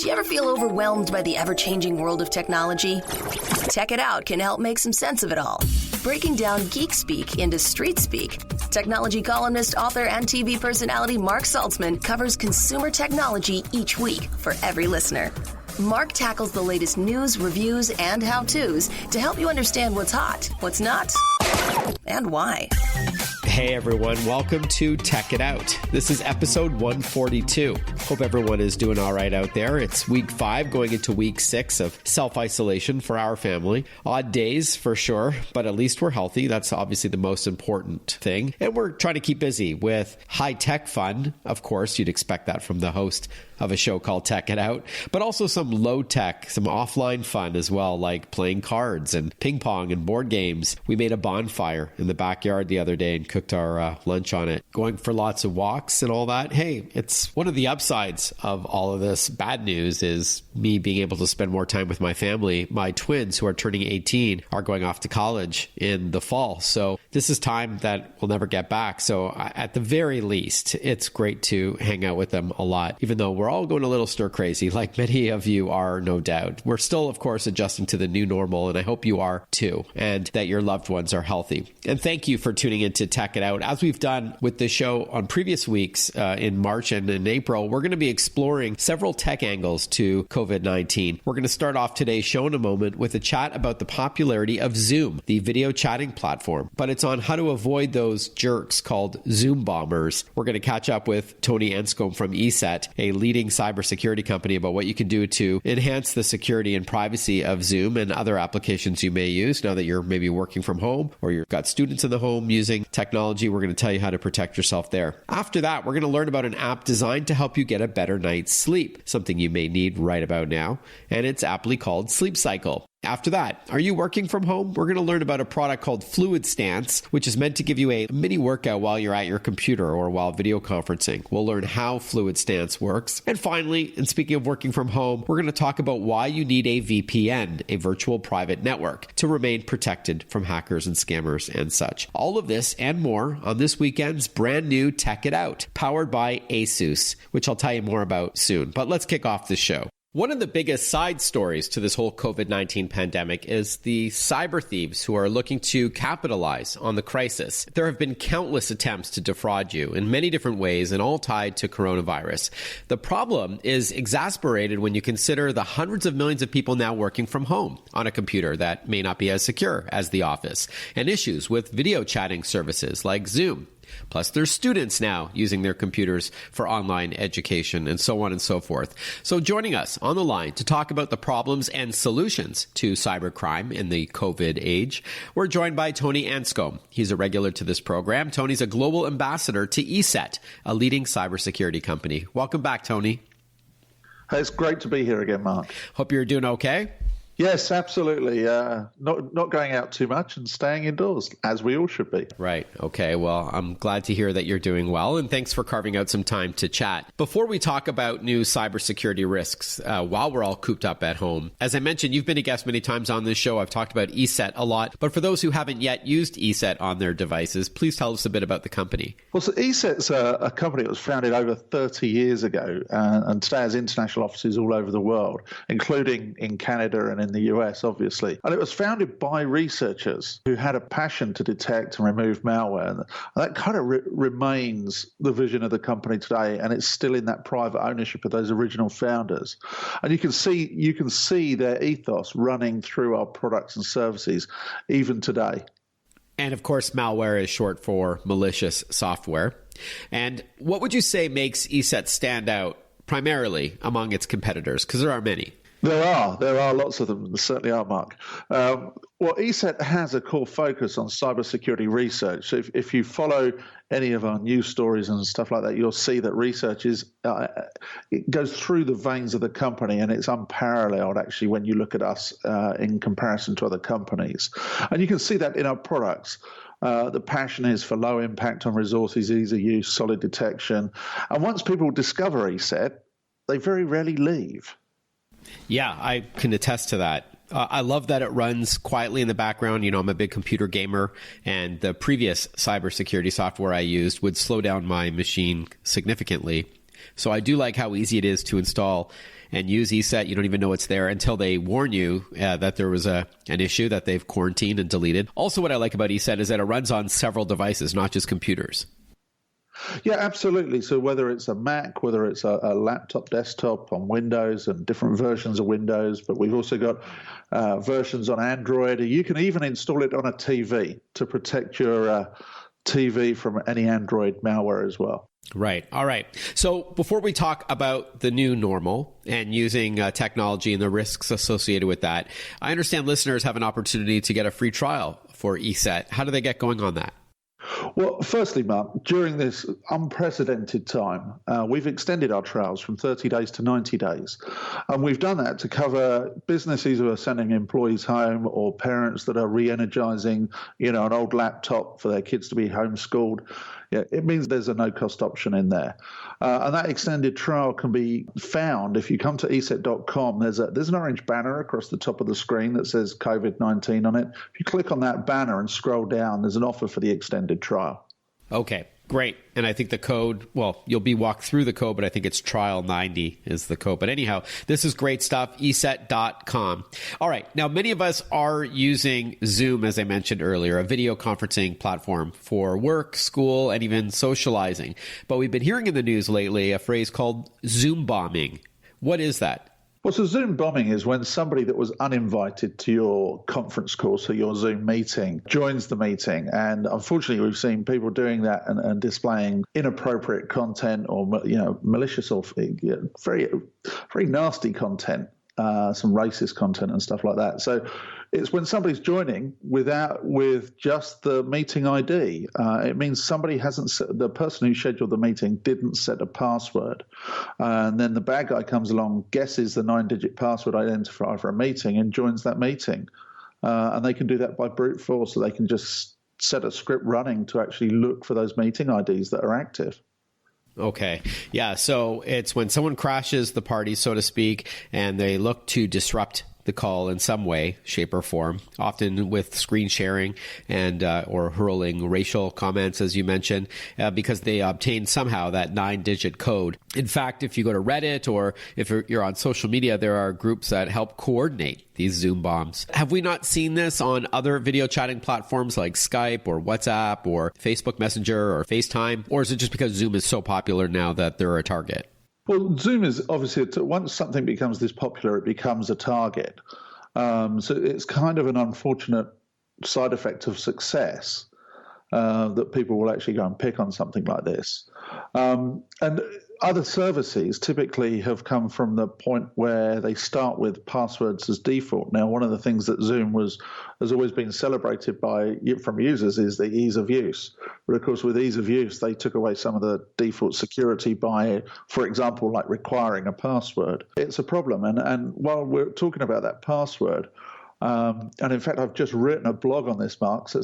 Do you ever feel overwhelmed by the ever-changing world of technology? Tech It Out can help make some sense of it all. Breaking down geek speak into street speak, technology columnist, author, and TV personality Mark Saltzman covers consumer technology each week for every listener. Mark tackles the latest news, reviews, and how-tos to help you understand what's hot, what's not, and why. Hey everyone, welcome to Tech It Out. This is episode 142. Hope everyone is doing all right out there. It's week 5 going into week 6 of self-isolation for our family. Odd days for sure, but at least we're healthy. That's obviously the most important thing. And we're trying to keep busy with high-tech fun. Of course, you'd expect that from the host of a show called Tech It Out, but also some low-tech, some offline fun as well, like playing cards and ping pong and board games. We made a bonfire in the backyard the other day and cooked our lunch on it, going for lots of walks and all that. Hey, it's one of the upsides of all of this bad news is me being able to spend more time with my family. My twins, who are turning 18, are going off to college in the fall. So this is time that we'll never get back. So at the very least, it's great to hang out with them a lot, even though we're all going a little stir crazy, like many of you are, no doubt. We're still, of course, adjusting to the new normal, and I hope you are too, and that your loved ones are healthy. And thank you for tuning in to Tech It Out. As we've done with the show on previous weeks in March and in April, we're going to be exploring several tech angles to COVID-19. We're going to start off today's show in a moment with a chat about the popularity of Zoom, the video chatting platform, but it's on how to avoid those jerks called Zoom bombers. We're going to catch up with Tony Anscombe from ESET, a leading cybersecurity company, about what you can do to enhance the security and privacy of Zoom and other applications you may use now that you're maybe working from home or you've got students in the home using technology. We're going to tell you how to protect yourself there. After that, we're going to learn about an app designed to help you get a better night's sleep, something you may need right about now, and it's aptly called Sleep Cycle. After that, are you working from home? We're going to learn about a product called FluidStance, which is meant to give you a mini workout while you're at your computer or while video conferencing. We'll learn how FluidStance works. And finally, and speaking of working from home, we're going to talk about why you need a VPN, a virtual private network, to remain protected from hackers and scammers and such. All of this and more on this weekend's brand new Tech It Out, powered by ASUS, which I'll tell you more about soon. But let's kick off the show. One of the biggest side stories to this whole COVID-19 pandemic is the cyber thieves who are looking to capitalize on the crisis. There have been countless attempts to defraud you in many different ways and all tied to coronavirus. The problem is exasperated when you consider the hundreds of millions of people now working from home on a computer that may not be as secure as the office, and issues with video chatting services like Zoom. Plus, there's students now using their computers for online education and so on and so forth. So joining us on the line to talk about the problems and solutions to cybercrime in the COVID age, we're joined by Tony Anscombe. He's a regular to this program. Tony's a global ambassador to ESET, a leading cybersecurity company. Welcome back, Tony. Hey, it's great to be here again, Mark. Hope you're doing okay. Yes, absolutely. Not going out too much and staying indoors, as we all should be. Right. Okay. Well, I'm glad to hear that you're doing well, and thanks for carving out some time to chat. Before we talk about new cybersecurity risks, while we're all cooped up at home, as I mentioned, you've been a guest many times on this show. I've talked about ESET a lot, but for those who haven't yet used ESET on their devices, please tell us a bit about the company. Well, so ESET's a company that was founded over 30 years ago, and today has international offices all over the world, including in Canada and in the US, obviously. And it was founded by researchers who had a passion to detect and remove malware. And that kind of remains the vision of the company today, and it's still in that private ownership of those original founders. And you can see their ethos running through our products and services even today. And of course, malware is short for malicious software. And what would you say makes ESET stand out primarily among its competitors? Because there are many. There are lots of them. There certainly are, Mark. Well, ESET has a core focus on cybersecurity research. So if you follow any of our news stories and stuff like that, you'll see that research it goes through the veins of the company, and it's unparalleled actually when you look at us in comparison to other companies. And you can see that in our products. The passion is for low impact on resources, easy use, solid detection. And once people discover ESET, they very rarely leave. Yeah, I can attest to that. I love that it runs quietly in the background. You know, I'm a big computer gamer, and the previous cybersecurity software I used would slow down my machine significantly. So I do like how easy it is to install and use ESET. You don't even know it's there until they warn you that there was an issue that they've quarantined and deleted. Also, what I like about ESET is that it runs on several devices, not just computers. Yeah, absolutely. So whether it's a Mac, whether it's a laptop, desktop on Windows and different versions of Windows, but we've also got versions on Android. You can even install it on a TV to protect your TV from any Android malware as well. Right. All right. So before we talk about the new normal and using technology and the risks associated with that, I understand listeners have an opportunity to get a free trial for ESET. How do they get going on that? Well, firstly, Mark, during this unprecedented time, we've extended our trials from 30 days to 90 days. And we've done that to cover businesses who are sending employees home or parents that are re-energizing, an old laptop for their kids to be homeschooled. Yeah, it means there's a no-cost option in there. And that extended trial can be found if you come to ESET.com. There's an orange banner across the top of the screen that says COVID-19 on it. If you click on that banner and scroll down, there's an offer for the extended trial. Okay, great. And I think the code, you'll be walked through the code, but I think it's trial 90 is the code. But anyhow, this is great stuff, ESET.com. All right. Now, many of us are using Zoom, as I mentioned earlier, a video conferencing platform for work, school, and even socializing. But we've been hearing in the news lately a phrase called Zoom bombing. What is that? Well, so Zoom bombing is when somebody that was uninvited to your conference call, so your Zoom meeting, joins the meeting. And unfortunately, we've seen people doing that and displaying inappropriate content or, malicious or very, very nasty content, some racist content and stuff like that. So it's when somebody's joining with just the meeting ID. It means somebody the person who scheduled the meeting didn't set a password. And then the bad guy comes along, guesses the 9-digit password identifier for a meeting and joins that meeting. And they can do that by brute force, so they can just set a script running to actually look for those meeting IDs that are active. Okay. Yeah. So it's when someone crashes the party, so to speak, and they look to disrupt the call in some way, shape, or form, often with screen sharing and or hurling racial comments, as you mentioned, because they obtained somehow that 9-digit code. In fact, if you go to Reddit or if you're on social media, there are groups that help coordinate these Zoom bombs. Have we not seen this on other video chatting platforms like Skype or WhatsApp or Facebook Messenger or FaceTime? Or is it just because Zoom is so popular now that they're a target? Well, Zoom is obviously, once something becomes this popular, it becomes a target. So it's kind of an unfortunate side effect of success that people will actually go and pick on something like this. And other services typically have come from the point where they start with passwords as default. Now, one of the things that Zoom has always been celebrated from users is the ease of use. But of course, with ease of use, they took away some of the default security by, for example, like requiring a password. It's a problem. And while we're talking about that password, and in fact, I've just written a blog on this, Mark, so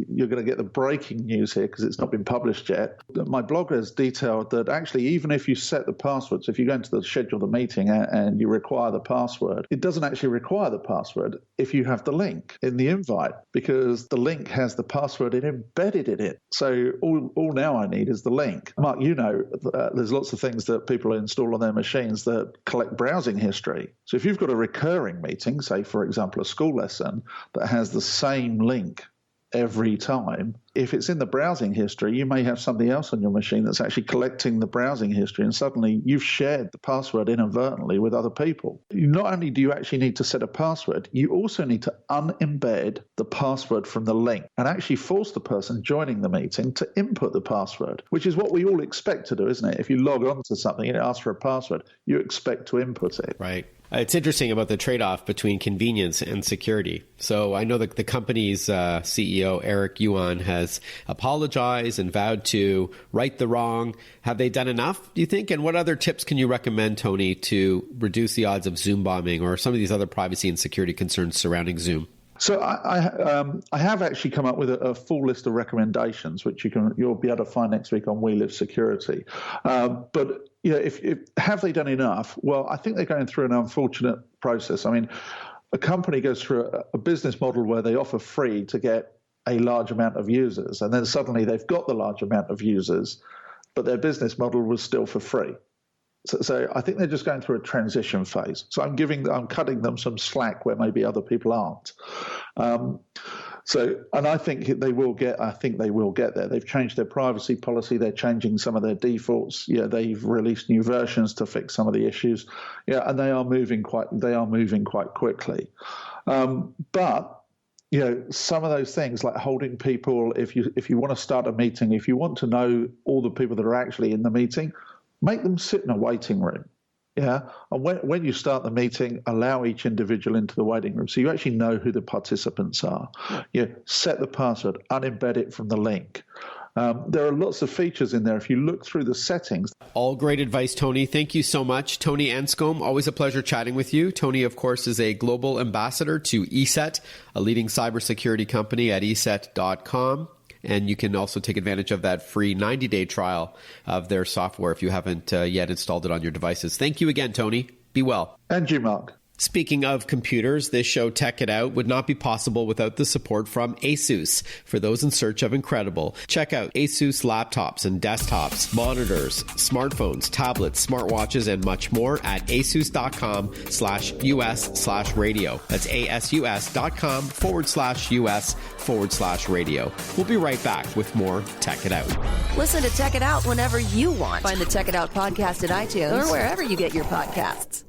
you're going to get the breaking news here because it's not been published yet. My blog has detailed that actually, even if you set the password, so if you go into the schedule the meeting and you require the password, it doesn't actually require the password if you have the link in the invite, because the link has the password embedded in it. So all now I need is the link. Mark, there's lots of things that people install on their machines that collect browsing history. So if you've got a recurring meeting, say, for example, a school lesson that has the same link every time, if it's in the browsing history, you may have something else on your machine that's actually collecting the browsing history, and suddenly you've shared the password inadvertently with other people. Not only do you actually need to set a password, you also need to unembed the password from the link and actually force the person joining the meeting to input the password, which is what we all expect to do, isn't it? If you log on to something and it asks for a password, you expect to input it. Right. It's interesting about the trade-off between convenience and security. So I know that the company's CEO, Eric Yuan, has apologized and vowed to right the wrong. Have they done enough, do you think? And what other tips can you recommend, Tony, to reduce the odds of Zoom bombing or some of these other privacy and security concerns surrounding Zoom? So I have actually come up with a full list of recommendations, which you'll be able to find next week on We Live Security. But if have they done enough? Well, I think they're going through an unfortunate process. I mean, a company goes through a business model where they offer free to get a large amount of users, and then suddenly they've got the large amount of users, but their business model was still for free. So I think they're just going through a transition phase. So I'm cutting them some slack where maybe other people aren't. And I think they will get there. They've changed their privacy policy. They're changing some of their defaults. Yeah, they've released new versions to fix some of the issues. Yeah, and they are moving quite quickly. But some of those things like holding people, if you want to start a meeting, if you want to know all the people that are actually in the meeting, make them sit in a waiting room. Yeah, and when you start the meeting, allow each individual into the waiting room so you actually know who the participants are. Set the password, unembed it from the link. There are lots of features in there if you look through the settings. All great advice, Tony. Thank you so much. Tony Anscombe, always a pleasure chatting with you. Tony, of course, is a global ambassador to ESET, a leading cybersecurity company at ESET.com. And you can also take advantage of that free 90-day trial of their software if you haven't yet installed it on your devices. Thank you again, Tony. Be well. And you, Mark. Speaking of computers, this show, Tech It Out, would not be possible without the support from ASUS. For those in search of incredible, check out ASUS laptops and desktops, monitors, smartphones, tablets, smartwatches, and much more at asus.com/US/radio. That's ASUS.com/US/radio. We'll be right back with more Tech It Out. Listen to Tech It Out whenever you want. Find the Tech It Out podcast at iTunes or wherever you get your podcasts.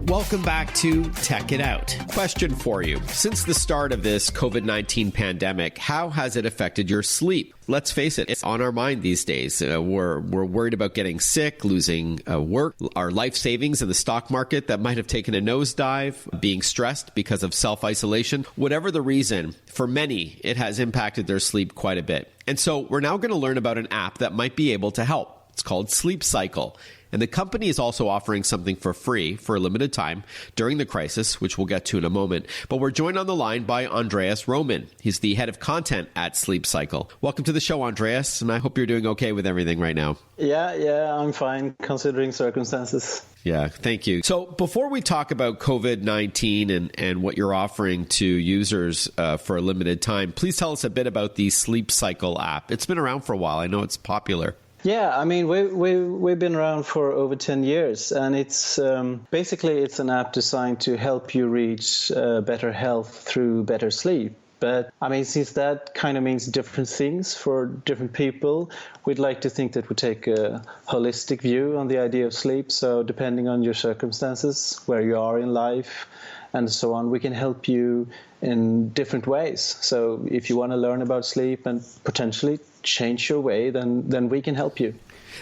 Welcome back to Tech It Out. Question for you. Since the start of this COVID-19 pandemic, how has it affected your sleep? Let's face it, it's on our mind these days. We're worried about getting sick, losing work, our life savings in the stock market that might have taken a nosedive, being stressed because of self-isolation. Whatever the reason, for many, it has impacted their sleep quite a bit. And so we're now going to learn about an app that might be able to help. It's called Sleep Cycle. And the company is also offering something for free for a limited time during the crisis, which we'll get to in a moment. But we're joined on the line by Andreas Roman. He's the head of content at Sleep Cycle. Welcome to the show, Andreas, and I hope you're doing okay with everything right now. Yeah, I'm fine considering circumstances. Yeah, thank you. So before we talk about COVID-19 and what you're offering to users for a limited time, please tell us a bit about the Sleep Cycle app. It's been around for a while. I know it's popular. Yeah, I mean, we've been around for over 10 years, and it's basically it's an app designed to help you reach better health through better sleep. But I mean, since that kind of means different things for different people, we'd like to think that we take a holistic view on the idea of sleep. So depending on your circumstances, where you are in life, and so on, we can help you in different ways. So if you want to learn about sleep and potentially change your way, then we can help you.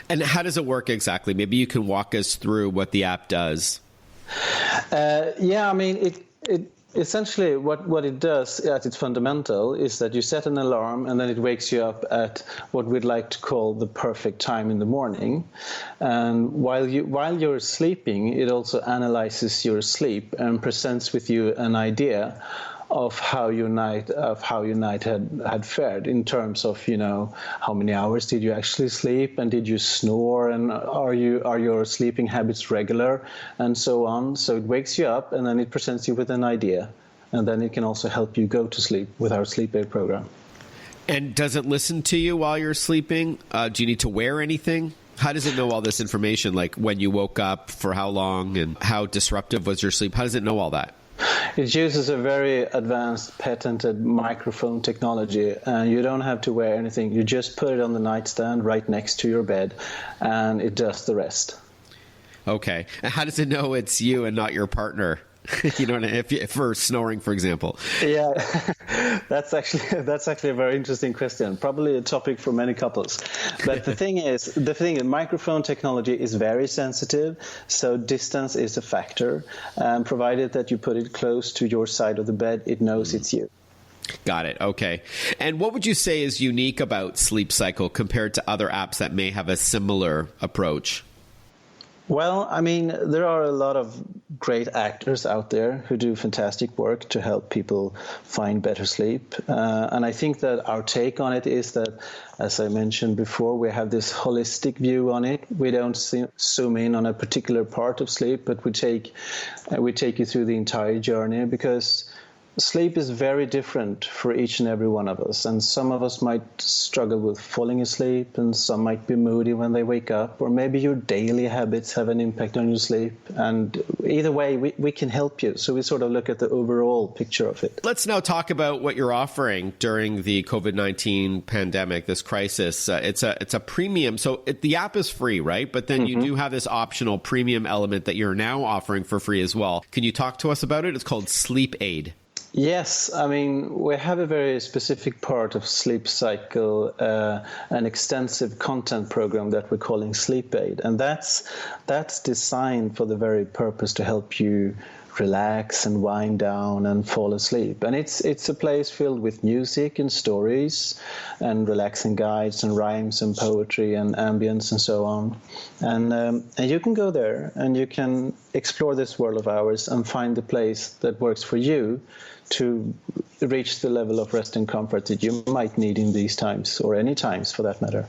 And how does it work exactly? Maybe you can walk us through what the app does. Yeah, I mean, it essentially what it does at its fundamental is that you set an alarm and then it wakes you up at what we'd like to call the perfect time in the morning. And while you're sleeping, it also analyzes your sleep and presents with you an idea of how your night had fared in terms of, how many hours did you actually sleep, and did you snore, and are your sleeping habits regular, and so on. So it wakes you up and then it presents you with an idea, and then it can also help you go to sleep with our sleep aid program. And does it listen to you while you're sleeping? Do you need to wear anything? How does it know all this information, like when you woke up, for how long, and how disruptive was your sleep? How does it know all that? It uses a very advanced patented microphone technology, and you don't have to wear anything. You just put it on the nightstand right next to your bed, and it does the rest. Okay. And how does it know it's you and not your partner? You know, if for snoring, for example. Yeah, that's actually a very interesting question. Probably a topic for many couples. But the thing is, microphone technology is very sensitive, so distance is a factor. Provided that you put it close to your side of the bed, it knows it's you. Got it. Okay. And what would you say is unique about Sleep Cycle compared to other apps that may have a similar approach? Well, I mean, there are a lot of great actors out there who do fantastic work to help people find better sleep. And I think that our take on it is that, as I mentioned before, we have this holistic view on it. We don't zoom in on a particular part of sleep, but we take you through the entire journey, because sleep is very different for each and every one of us. And some of us might struggle with falling asleep, and some might be moody when they wake up, or maybe your daily habits have an impact on your sleep. And either way, we can help you. So we sort of look at the overall picture of it. Let's now talk about what you're offering during the COVID-19 pandemic, this crisis. It's a premium. So the app is free, right? But then you do have this optional premium element that you're now offering for free as well. Can you talk to us about it? It's called Sleep Aid. Yes, I mean, we have a very specific part of Sleep Cycle, an extensive content program that we're calling Sleep Aid. And that's designed for the very purpose to help you relax and wind down and fall asleep. And it's a place filled with music and stories and relaxing guides and rhymes and poetry and ambience and so on. And you can go there and you can explore this world of ours and find the place that works for you to reach the level of rest and comfort that you might need in these times, or any times for that matter.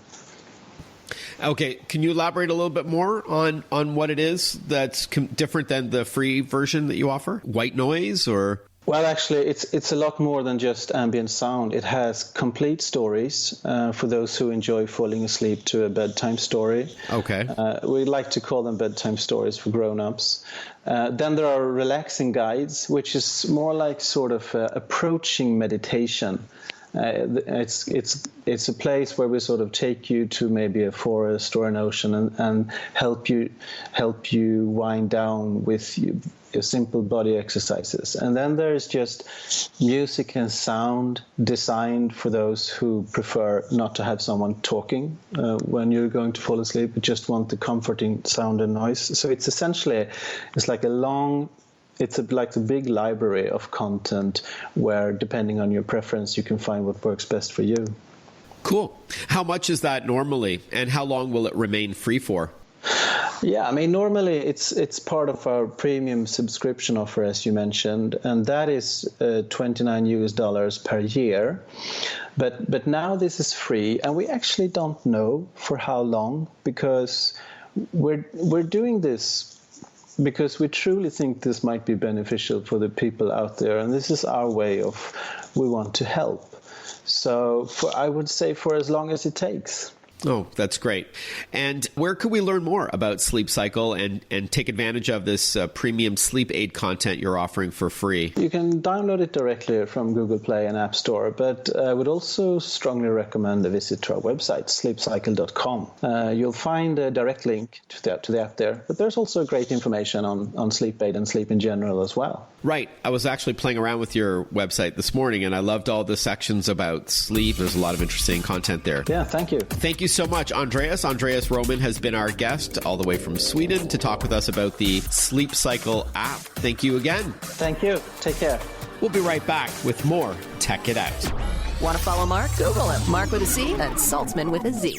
Okay, can you elaborate a little bit more on what it is that's different than the free version that you offer? White noise or? Well, actually, it's a lot more than just ambient sound. It has complete stories for those who enjoy falling asleep to a bedtime story. Okay. We like to call them bedtime stories for grown-ups. Then there are relaxing guides, which is more like sort of approaching meditation. It's a place where we sort of take you to maybe a forest or an ocean and help you wind down with your simple body exercises. And then there's just music and sound designed for those who prefer not to have someone talking when you're going to fall asleep, but just want the comforting sound and noise. So it's essentially, like a big library of content where, depending on your preference, you can find what works best for you. Cool. How much is that normally, and how long will it remain free for? Yeah, I mean, normally it's part of our premium subscription offer, as you mentioned, and that is $29 per year. But now this is free, and we actually don't know for how long, because we're doing this because we truly think this might be beneficial for the people out there, and this is our way of, we want to help. So I would say for as long as it takes. Oh, that's great. And where could we learn more about Sleep Cycle and take advantage of this premium sleep aid content you're offering for free? You can download it directly from Google Play and App Store, but I would also strongly recommend a visit to our website, sleepcycle.com. You'll find a direct link to the app there, but there's also great information on sleep aid and sleep in general as well. Right. I was actually playing around with your website this morning, and I loved all the sections about sleep. There's a lot of interesting content there. Yeah, thank you. Thank you so much, Andreas. Andreas Roman has been our guest all the way from Sweden to talk with us about the Sleep Cycle app. Thank you again. Thank you. Take care. We'll be right back with more Tech It Out. Want to follow Mark? Google him. Mark with a C and Saltzman with a Z.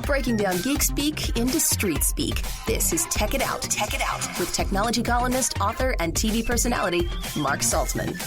Breaking down geek speak into street speak. This is Tech It Out. Tech It Out with technology columnist, author, and TV personality Mark Saltzman.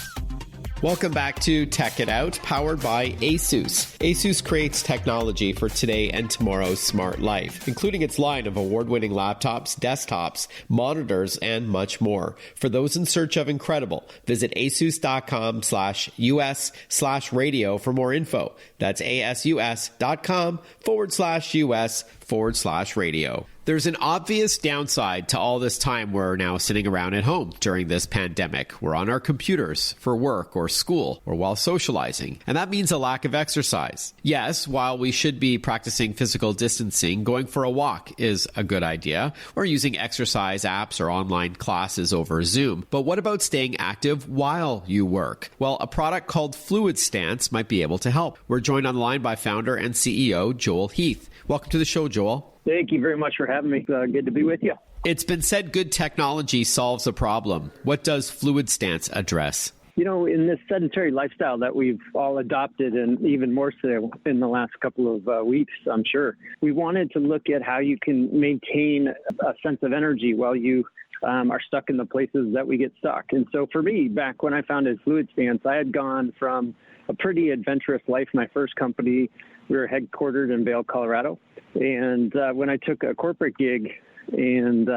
Welcome back to Tech It Out, powered by ASUS. ASUS creates technology for today and tomorrow's smart life, including its line of award-winning laptops, desktops, monitors, and much more. For those in search of incredible, visit asus.com/US/radio for more info. That's asus.com/US/radio. There's an obvious downside to all this time we're now sitting around at home during this pandemic. We're on our computers for work or school or while socializing, and that means a lack of exercise. Yes, while we should be practicing physical distancing, going for a walk is a good idea, or using exercise apps or online classes over Zoom. But what about staying active while you work? Well, a product called FluidStance might be able to help. We're joined on the line by founder and CEO Joel Heath. Welcome to the show, Joel. Thank you very much for having me. Good to be with you. It's been said good technology solves a problem. What does FluidStance address? You know, in this sedentary lifestyle that we've all adopted, and even more so in the last couple of weeks, I'm sure, we wanted to look at how you can maintain a sense of energy while you are stuck in the places that we get stuck. And so for me, back when I founded FluidStance, I had gone from a pretty adventurous life. My first company, we were headquartered in Vail, Colorado. And when I took a corporate gig and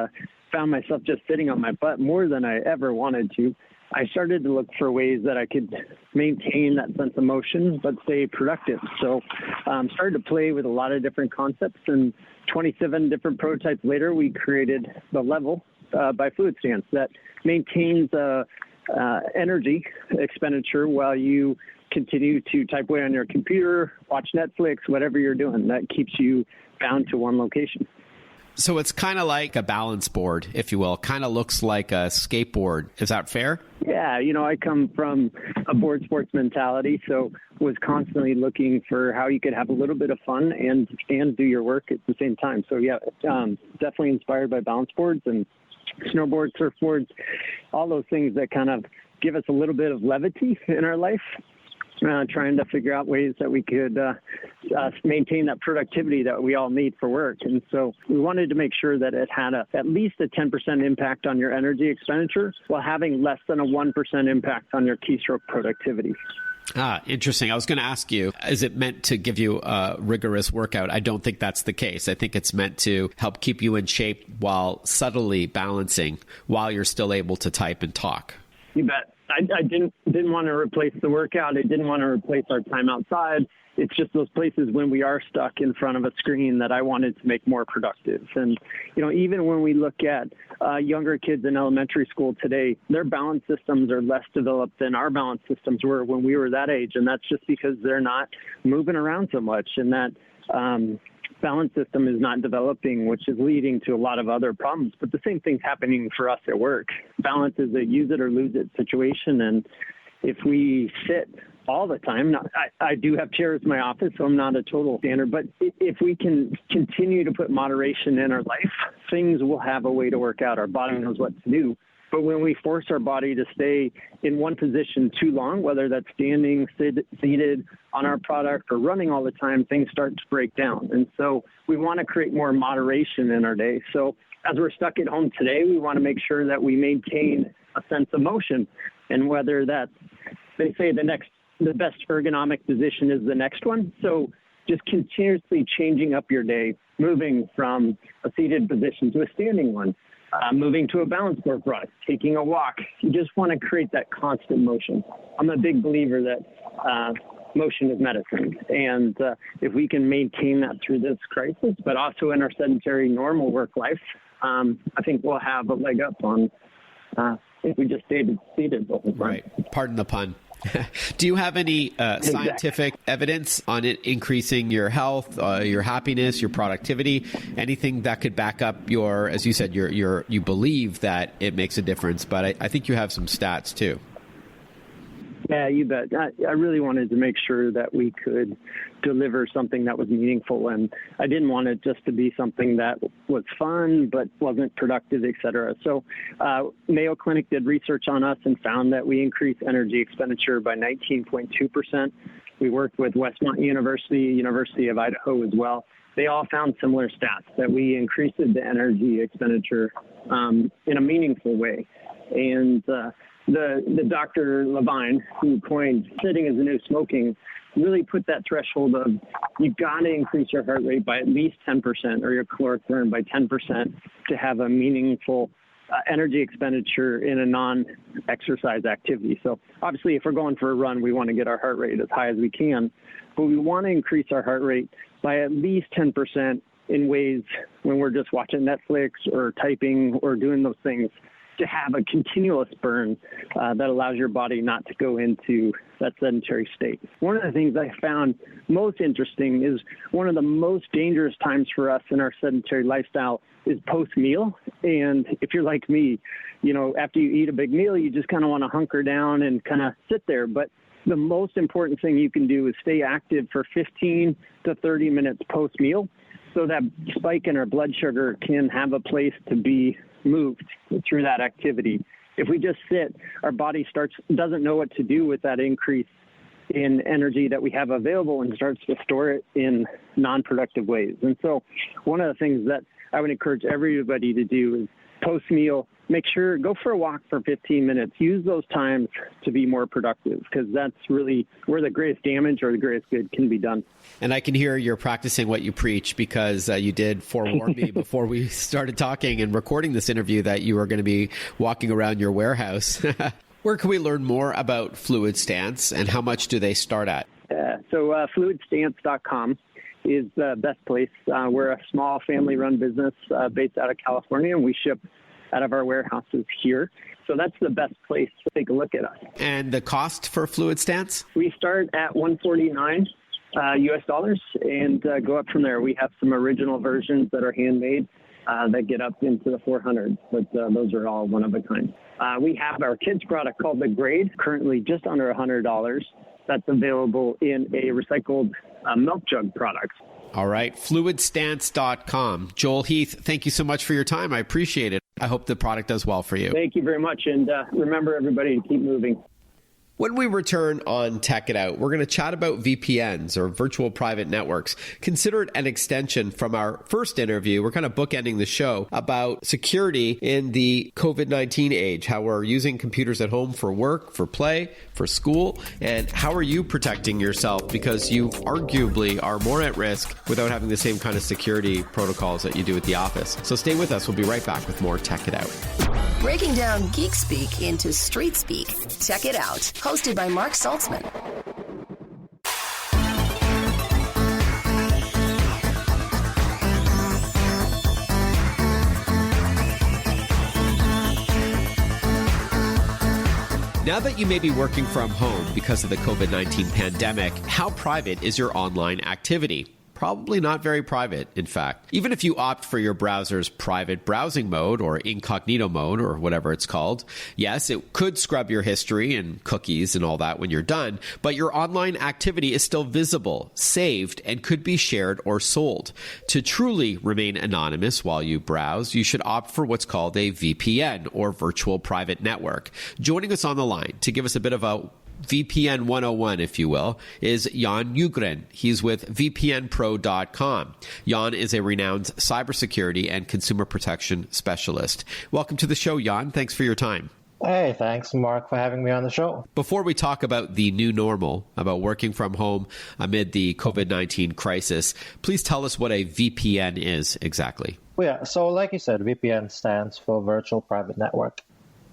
found myself just sitting on my butt more than I ever wanted to, I started to look for ways that I could maintain that sense of motion but stay productive. So started to play with a lot of different concepts, and 27 different prototypes later, we created the Level by FluidStance that maintains energy expenditure while you continue to type away on your computer, watch Netflix, whatever you're doing. That keeps you bound to one location. So it's kind of like a balance board, if you will. Kind of looks like a skateboard. Is that fair? Yeah, I come from a board sports mentality, so was constantly looking for how you could have a little bit of fun and do your work at the same time. So yeah, definitely inspired by balance boards and snowboards, surfboards, all those things that kind of give us a little bit of levity in our life. Trying to figure out ways that we could maintain that productivity that we all need for work. And so we wanted to make sure that it had at least a 10% impact on your energy expenditure while having less than a 1% impact on your keystroke productivity. Interesting. I was going to ask you, is it meant to give you a rigorous workout? I don't think that's the case. I think it's meant to help keep you in shape while subtly balancing while you're still able to type and talk. You bet. I didn't want to replace the workout. I didn't want to replace our time outside. It's just those places when we are stuck in front of a screen that I wanted to make more productive. And, even when we look at younger kids in elementary school today, their balance systems are less developed than our balance systems were when we were that age. And that's just because they're not moving around so much, and that balance system is not developing, which is leading to a lot of other problems. But the same thing's happening for us at work. Balance is a use it or lose it situation. And if we sit all the time, I do have chairs in my office, so I'm not a total standard, but if we can continue to put moderation in our life, things will have a way to work out. Our body knows what to do. But when we force our body to stay in one position too long, whether that's standing, seated on our product, or running all the time, things start to break down. And so we want to create more moderation in our day. So as we're stuck at home today, we want to make sure that we maintain a sense of motion. And whether that's, they say the best ergonomic position is the next one. So just continuously changing up your day, moving from a seated position to a standing one. Moving to a balance board product, taking a walk. You just want to create that constant motion. I'm a big believer that motion is medicine. And if we can maintain that through this crisis, but also in our sedentary normal work life, I think we'll have a leg up on if we just stayed seated the whole time. Right. Pardon the pun. Do you have any scientific evidence on it increasing your health, your happiness, your productivity, anything that could back up your, as you said, you believe that it makes a difference, but I think you have some stats too. Yeah, you bet. I really wanted to make sure that we could deliver something that was meaningful, and I didn't want it just to be something that was fun but wasn't productive, et cetera. So Mayo Clinic did research on us and found that we increased energy expenditure by 19.2%. We worked with Westmont University, University of Idaho as well. They all found similar stats, that we increased the energy expenditure in a meaningful way. And the Dr. Levine, who coined sitting is the new smoking, really put that threshold of you've got to increase your heart rate by at least 10% or your caloric burn by 10% to have a meaningful energy expenditure in a non-exercise activity. So obviously, if we're going for a run, we want to get our heart rate as high as we can, but we want to increase our heart rate by at least 10% in ways when we're just watching Netflix or typing or doing those things, to have a continuous burn that allows your body not to go into that sedentary state. One of the things I found most interesting is one of the most dangerous times for us in our sedentary lifestyle is post-meal. And if you're like me, after you eat a big meal, you just kind of want to hunker down and kind of sit there. But the most important thing you can do is stay active for 15 to 30 minutes post-meal, so that spike in our blood sugar can have a place to be moved through that activity. If we just sit, our body doesn't know what to do with that increase in energy that we have available and starts to store it in non-productive ways. And so one of the things that I would encourage everybody to do is post-meal, make sure, go for a walk for 15 minutes. Use those times to be more productive, because that's really where the greatest damage or the greatest good can be done. And I can hear you're practicing what you preach, because you did forewarn me before we started talking and recording this interview that you were going to be walking around your warehouse. Where can we learn more about FluidStance, and how much do they start at? So FluidStance.com is the best place. We're a small family-run business based out of California, and we ship out of our warehouses here. So that's the best place to take a look at us. And the cost for FluidStance? We start at $149 US dollars and go up from there. We have some original versions that are handmade that get up into the 400s, but those are all one of a kind. We have our kids product called the Grade, currently just under $100. That's available in a recycled milk jug product. All right, fluidstance.com. Joel Heath, thank you so much for your time. I appreciate it. I hope the product does well for you. Thank you very much. And remember, everybody, to keep moving. When we return on Tech It Out, we're going to chat about VPNs, or virtual private networks, considered an extension from our first interview. We're kind of bookending the show about security in the COVID-19 age, how we're using computers at home for work, for play, for school, and how are you protecting yourself, because you arguably are more at risk without having the same kind of security protocols that you do at the office. So stay with us. We'll be right back with more Tech It Out. Breaking down geek speak into street speak. Tech It Out, hosted by Mark Saltzman. Now that you may be working from home because of the COVID-19 pandemic, how private is your online activity? Probably not very private, in fact. Even if you opt for your browser's private browsing mode, or incognito mode, or whatever it's called, yes, it could scrub your history and cookies and all that when you're done, but your online activity is still visible, saved, and could be shared or sold. To truly remain anonymous while you browse, you should opt for what's called a VPN, or virtual private network. Joining us on the line to give us a bit of a VPN 101, if you will, is Jan Nygren. He's with VPNpro.com. Jan is a renowned cybersecurity and consumer protection specialist. Welcome to the show, Jan. Thanks for your time. Hey, thanks, Mark, for having me on the show. Before we talk about the new normal, about working from home amid the COVID-19 crisis, please tell us what a VPN is exactly. Well, yeah, so like you said, VPN stands for Virtual Private Network.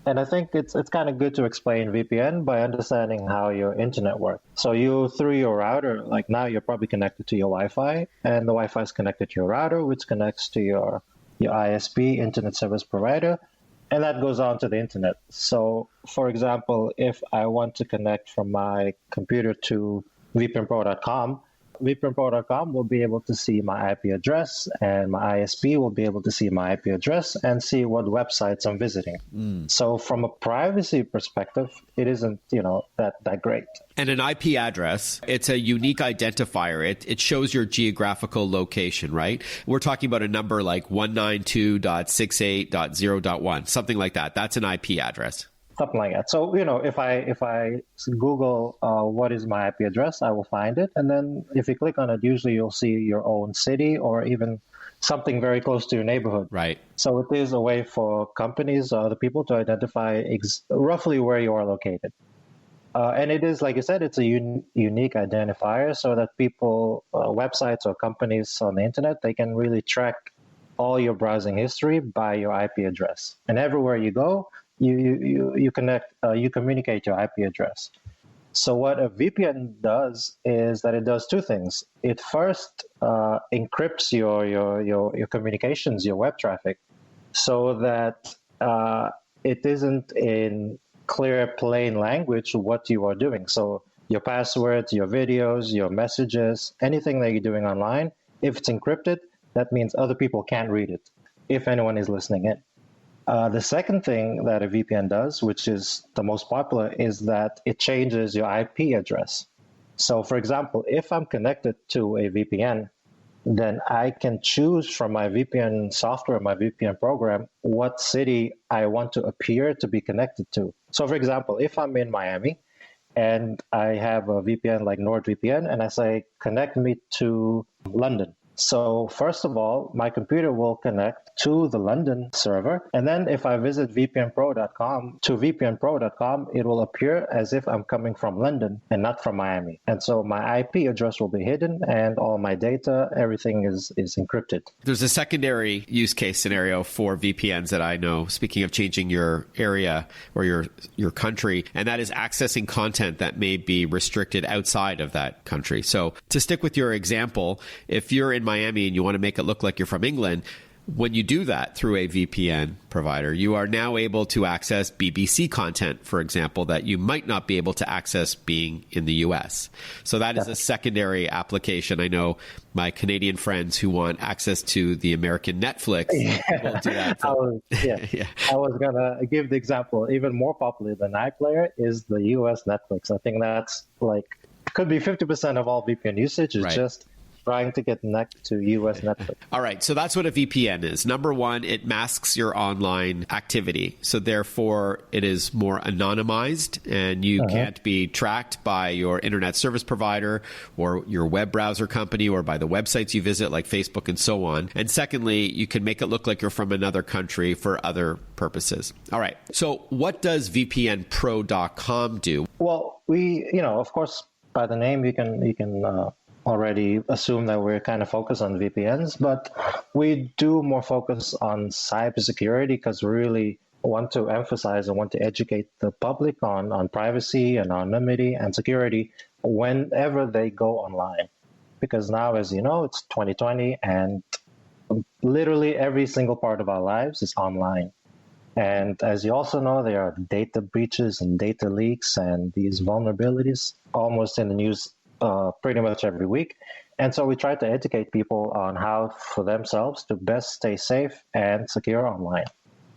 And I think it's kind of good to explain VPN by understanding how your internet works. So you, through your router, like now you're probably connected to your Wi-Fi, and the Wi-Fi is connected to your router, which connects to your ISP, Internet Service Provider, and that goes on to the internet. So, for example, if I want to connect from my computer to VPNpro.com, VPNpro.com will be able to see my IP address, and my ISP will be able to see my IP address and see what websites I'm visiting. So from a privacy perspective, it isn't, that great. And an IP address, it's a unique identifier. It shows your geographical location, right? We're talking about a number like 192.68.0.1, something like that. That's an IP address. Something like that. So, if I Google what is my IP address, I will find it. And then if you click on it, usually you'll see your own city or even something very close to your neighborhood. Right. So it is a way for companies or other people to identify roughly where you are located. And it is, like you said, it's a unique identifier so that people, websites or companies on the internet, they can really track all your browsing history by your IP address. And everywhere you go, you communicate your IP address. So what a VPN does is that it does two things. It first encrypts your communications, your web traffic, so that it isn't in clear, plain language what you are doing. So your passwords, your videos, your messages, anything that you're doing online, if it's encrypted, that means other people can't read it, if anyone is listening in. The second thing that a VPN does, which is the most popular, is that it changes your IP address. So, for example, if I'm connected to a VPN, then I can choose from my VPN software, my VPN program, what city I want to appear to be connected to. So, for example, if I'm in Miami and I have a VPN like NordVPN and I say, connect me to London, So first of all, my computer will connect to the London server. And then if I visit vpnpro.com, it will appear as if I'm coming from London and not from Miami. And so my IP address will be hidden and all my data, everything is encrypted. There's a secondary use case scenario for VPNs that I know, speaking of changing your area or your country, and that is accessing content that may be restricted outside of that country. So to stick with your example, if you're in Miami and you want to make it look like you're from England, when you do that through a VPN provider, you are now able to access BBC content, for example, that you might not be able to access being in the US. So that is a secondary application. I know my Canadian friends who want access to the American Netflix will do that. I was going to give the example. Even more popular than iPlayer is the US Netflix. I think that's could be 50% of all VPN usage is just trying to get connected to US Netflix. All right. So that's what a VPN is. Number one, it masks your online activity. So therefore, it is more anonymized and you can't be tracked by your internet service provider or your web browser company or by the websites you visit like Facebook and so on. And secondly, you can make it look like you're from another country for other purposes. All right. So what does VPNpro.com do? Well, we, of course, by the name, you can already assume that we're kind of focused on VPNs, but we do more focus on cybersecurity because we really want to emphasize and want to educate the public on privacy and anonymity and security whenever they go online. Because now, as you know, it's 2020 and literally every single part of our lives is online. And as you also know, there are data breaches and data leaks and these vulnerabilities almost in the news pretty much every week. And so we try to educate people on how for themselves to best stay safe and secure online.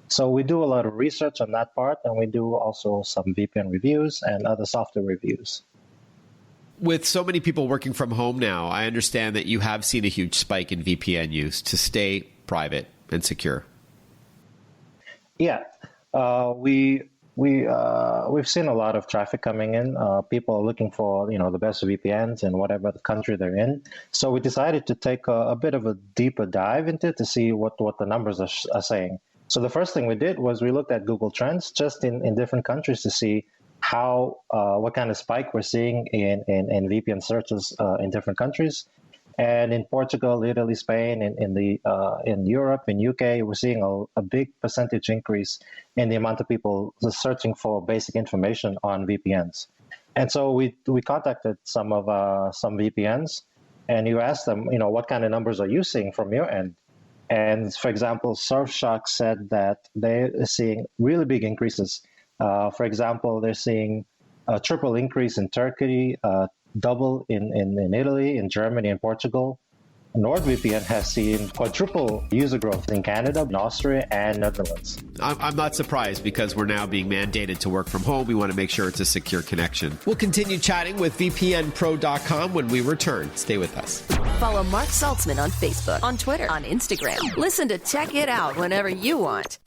So we do a lot of research on that part, and we do also some VPN reviews and other software reviews. With so many people working from home now, I understand that you have seen a huge spike in VPN use to stay private and secure. Yeah, we've seen a lot of traffic coming in. People are looking for the best VPNs in whatever the country they're in. So we decided to take a bit of a deeper dive into it to see what the numbers are saying. So the first thing we did was we looked at Google Trends just in different countries to see what kind of spike we're seeing in VPN searches in different countries. And in Portugal, Italy, Spain, in Europe, in UK, we're seeing a big percentage increase in the amount of people searching for basic information on VPNs. And so we contacted some VPNs, and you asked them, what kind of numbers are you seeing from your end? And for example, Surfshark said that they're seeing really big increases. For example, they're seeing a triple increase in Turkey, double in Italy, in Germany, and Portugal. NordVPN has seen quadruple user growth in Canada, in Austria, and Netherlands. I'm not surprised because we're now being mandated to work from home. We want to make sure it's a secure connection. We'll continue chatting with VPNpro.com when we return. Stay with us. Follow Mark Saltzman on Facebook, on Twitter, on Instagram. Listen to Check It Out whenever you want.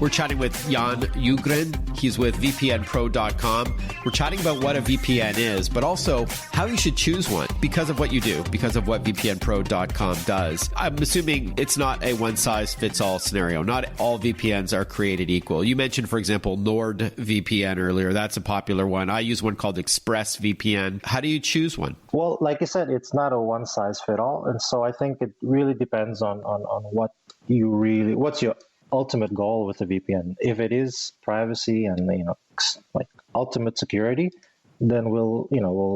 We're chatting with Jan Ugren. He's with VPNpro.com. We're chatting about what a VPN is, but also how you should choose one because of what you do, because of what VPNpro.com does. I'm assuming it's not a one-size-fits-all scenario. Not all VPNs are created equal. You mentioned, for example, NordVPN earlier. That's a popular one. I use one called ExpressVPN. How do you choose one? Well, like I said, it's not a one-size-fits-all. And so I think it really depends on what what's your ultimate goal with the VPN. If it is privacy and like ultimate security, then we'll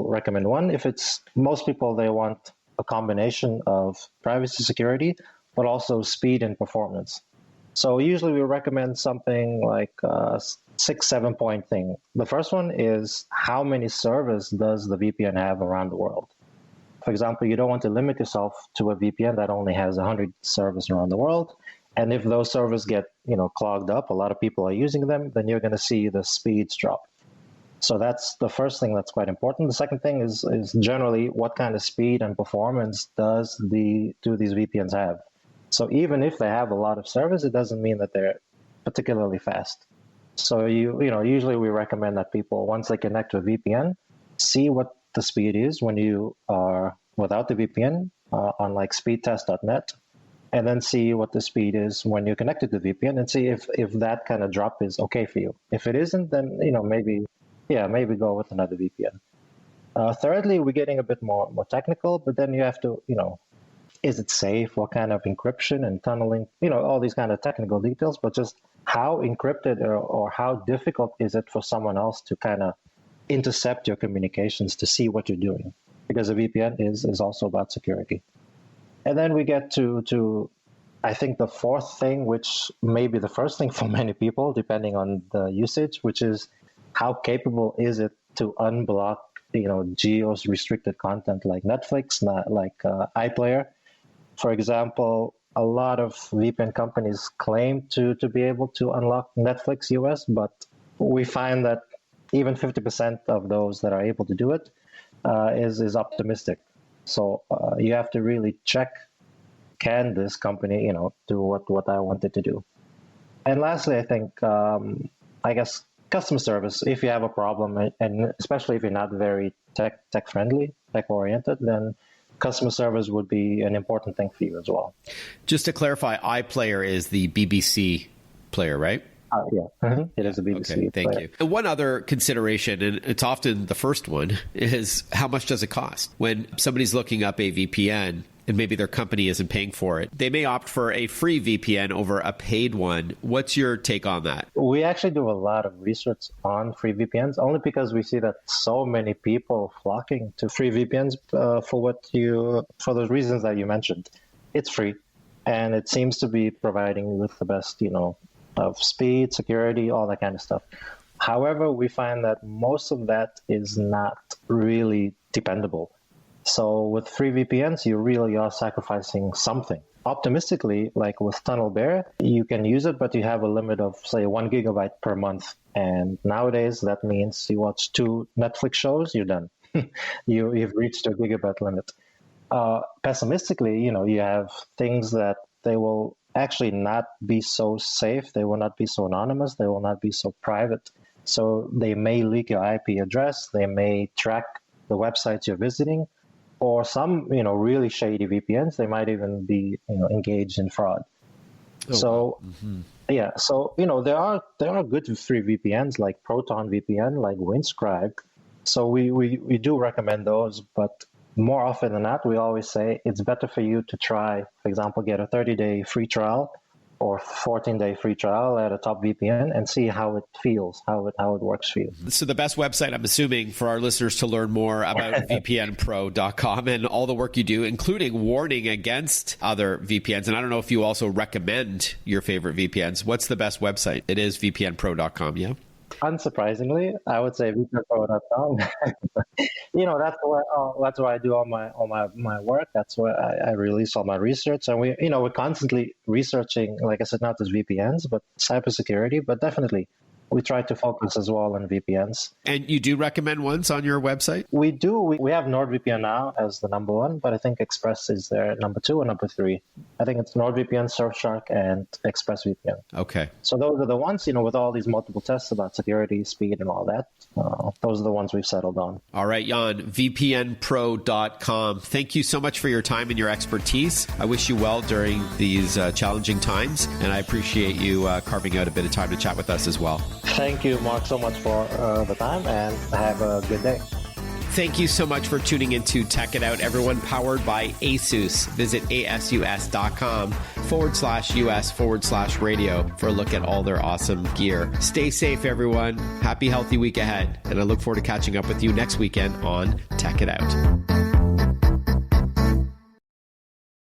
recommend one. If it's most people, they want a combination of privacy, security, but also speed and performance. So usually we recommend something like a 6-7 point thing. The first one is how many servers does the VPN have around the world? For example, you don't want to limit yourself to a VPN that only has 100 servers around the world. And if those servers get, clogged up, a lot of people are using them, then you're going to see the speeds drop. So that's the first thing that's quite important. The second thing is generally what kind of speed and performance do these VPNs have? So even if they have a lot of servers, it doesn't mean that they're particularly fast. So usually we recommend that people, once they connect to a VPN, see what the speed is when you are without the VPN on like speedtest.net, and then see what the speed is when you're connected to the VPN, and see if that kind of drop is okay for you. If it isn't, then maybe go with another VPN. Thirdly, we're getting a bit more technical, but then you have to, is it safe? What kind of encryption and tunneling? All these kind of technical details, but just how encrypted or how difficult is it for someone else to kind of intercept your communications to see what you're doing? Because a VPN is also about security. And then we get to I think the fourth thing, which may be the first thing for many people, depending on the usage, which is how capable is it to unblock geo-restricted content like Netflix, not like iPlayer. For example, a lot of VPN companies claim to be able to unlock Netflix US, but we find that even 50% of those that are able to do it is optimistic. So you have to really check, can this company, do what I want it to do? And lastly, I think, customer service. If you have a problem, and especially if you're not very tech friendly, tech oriented, then customer service would be an important thing for you as well. Just to clarify, iPlayer is the BBC player, right? Yeah, it is a BBC. Okay, thank you. And one other consideration, and it's often the first one, is how much does it cost? When somebody's looking up a VPN and maybe their company isn't paying for it, they may opt for a free VPN over a paid one. What's your take on that? We actually do a lot of research on free VPNs, only because we see that so many people flocking to free VPNs for those reasons that you mentioned. It's free, and it seems to be providing with the best, of speed, security, all that kind of stuff. However, we find that most of that is not really dependable. So with free VPNs, you really are sacrificing something. Optimistically, like with TunnelBear, you can use it, but you have a limit of, say, 1 gigabyte per month. And nowadays, that means you watch 2 Netflix shows, you're done. You've reached your gigabyte limit. Pessimistically, you have things that they will actually not be so safe. They will not be so anonymous. They will not be so private. So they may leak your IP address. They may track the websites you're visiting. Or some, really shady VPNs, they might even be, engaged in fraud. So there are good free VPNs like Proton VPN, like Windscribe. So we do recommend those, but more often than not, we always say it's better for you to try, for example, get a 30-day free trial or 14-day free trial at a top VPN and see how it feels, how it works for you. So the best website, I'm assuming, for our listeners to learn more about VPNpro.com and all the work you do, including warning against other VPNs. And I don't know if you also recommend your favorite VPNs. What's the best website? It is VPNpro.com, Unsurprisingly, I would say VPNpro.com. That's where I do all my work. That's where I release all my research, and we're constantly researching. Like I said, not just VPNs, but cybersecurity. But definitely, we try to focus as well on VPNs. And you do recommend ones on your website? We do. We have NordVPN now as the number 1, but I think Express is there number 2 or number 3. I think it's NordVPN, Surfshark, and ExpressVPN. Okay. So those are the ones, with all these multiple tests about security, speed, and all that. Those are the ones we've settled on. All right, Jan, VPNpro.com. Thank you so much for your time and your expertise. I wish you well during these challenging times, and I appreciate you carving out a bit of time to chat with us as well. Thank you, Mark, so much for the time, and have a good day. Thank you so much for tuning into Tech It Out, everyone, powered by ASUS. Visit asus.com/US/radio for a look at all their awesome gear. Stay safe, everyone. Happy, healthy week ahead. And I look forward to catching up with you next weekend on Tech It Out.